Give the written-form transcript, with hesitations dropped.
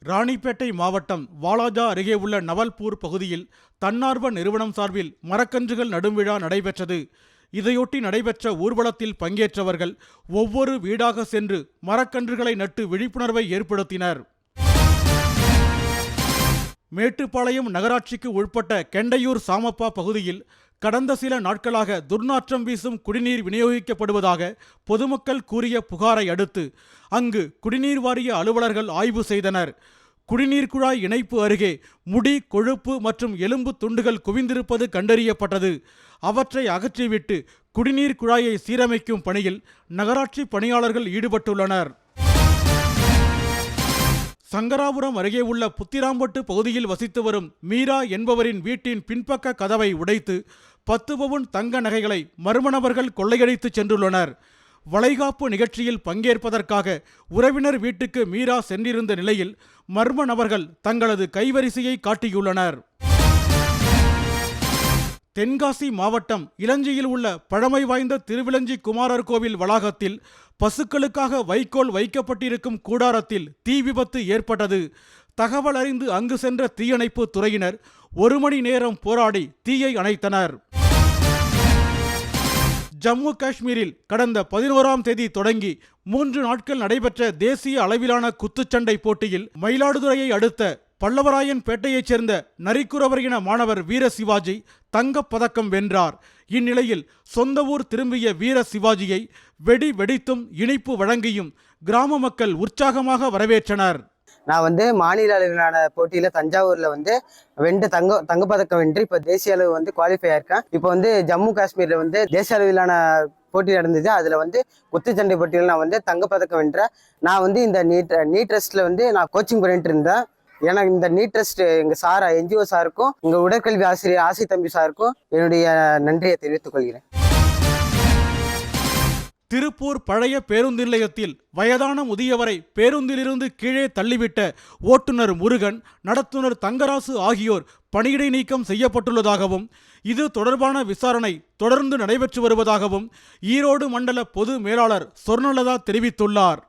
ராணிப்பேட்டை மாவட்டம் வாலாஜா அருகே உள்ள நவல்பூர் பகுதியில் தன்னார்வ நிறுவனம் சார்பில் மரக்கன்றுகள் நடும் விழா நடைபெற்றது. இதையொட்டி நடைபெற்ற ஊர்வலத்தில் பங்கேற்றவர்கள் ஒவ்வொரு வீடாக சென்று மரக்கன்றுகளை நட்டு விழிப்புணர்வை ஏற்படுத்தினர். மேட்டுப்பாளையம் நகராட்சிக்கு உட்பட்ட கெண்டையூர் சாமப்பா பகுதியில் கடந்த சில நாட்களாக துர்நாற்றம் வீசும் குடிநீர் விநியோகிக்கப்படுவதாக பொதுமக்கள் கூறிய புகாரை அடுத்து அங்கு குடிநீர் வாரிய அலுவலர்கள் ஆய்வு செய்தனர். குடிநீர் குழாய் இணைப்பு அருகே முடி, கொழுப்பு மற்றும் எலும்பு துண்டுகள் குவிந்திருப்பது கண்டறியப்பட்டது. அவற்றை அகற்றிவிட்டு குடிநீர் குழாயை சீரமைக்கும் பணியில் நகராட்சி பணியாளர்கள் ஈடுபட்டுள்ளனர். சங்கராபுரம் அருகே உள்ள புத்திராம்பட்டு பகுதியில் வசித்து வரும் மீரா என்பவரின் வீட்டின் பின்பக்க கதவை உடைத்து 10 பவுன் தங்க நகைகளை மர்ம நபர்கள் கொள்ளையடித்து சென்றுள்ளனர். வளைகாப்பு நிகழ்ச்சியில் பங்கேற்பதற்காக உறவினர் வீட்டுக்கு மீரா சென்றிருந்த நிலையில் மர்ம நபர்கள் தங்களது கைவரிசையை காட்டியுள்ளனர். தென்காசி மாவட்டம் இலஞ்சியில் உள்ள பழமை வாய்ந்த திருவிலஞ்சி குமாரர் கோவில் வளாகத்தில் பசுக்களுக்காக வைக்கோல் வைக்கப்பட்டிருக்கும் கூடாரத்தில் தீ விபத்து ஏற்பட்டது. தகவல் அறிந்து அங்கு சென்ற தீயணைப்பு துறையினர் 1 மணி நேரம் போராடி தீயை அணைத்தனர். ஜம்மு காஷ்மீரில் கடந்த 11ஆம் தேதி தொடங்கி 3 நாட்கள் நடைபெற்ற தேசிய அளவிலான குத்துச்சண்டை போட்டியில் மயிலாடுதுறையை அடுத்த பல்லவராயன் பேட்டையைச் சேர்ந்த நரிக்குறவர் இன மாணவர் வீர சிவாஜி தங்கப் பதக்கம் வென்றார். இந்நிலையில் சொந்த ஊர் திரும்பிய வீர சிவாஜியை வெடி வெடித்தும் இனிப்பு வழங்கியும் கிராம மக்கள் உற்சாகமாக வரவேற்றனர். நான் மாநில அளவிலான போட்டியில தஞ்சாவூர்ல வென்று தங்கப்பதக்கம் வென்று இப்ப தேசிய அளவு குவாலிஃபை ஆயிருக்கேன். இப்போ ஜம்மு காஷ்மீர்ல தேசிய அளவிலான போட்டி நடந்தது. அதுல குத்துச்சண்டை போட்டியில் நான் தங்கப்பதக்கம் வென்றேன். நான் இந்த நீட் டெஸ்ட்ல நான் கோச்சிங் பண்ணிட்டு இருந்தேன். எனக்கு இந்த நீட் டெஸ்ட் எங்க சார் என்ஜிஓ சாருக்கும் எங்க உடற்கல்வி ஆசிரியர் ஆசி தம்பி சாருக்கும் என்னுடைய நன்றியை தெரிவித்துக் கொள்கிறேன். திருப்பூர் பழைய பேருந்து நிலையத்தில் வயதான முதியவரை பேருந்திலிருந்து கீழே தள்ளிவிட்ட ஓட்டுநர் முருகன், நடத்துனர் தங்கராசு ஆகியோர் பணியிடை நீக்கம் செய்யப்பட்டுள்ளதாகவும் இது தொடர்பான விசாரணை தொடர்ந்து நடைபெற்று வருவதாகவும் ஈரோடு மண்டல பொது மேலாளர் சொர்ணலதா தெரிவித்துள்ளார்.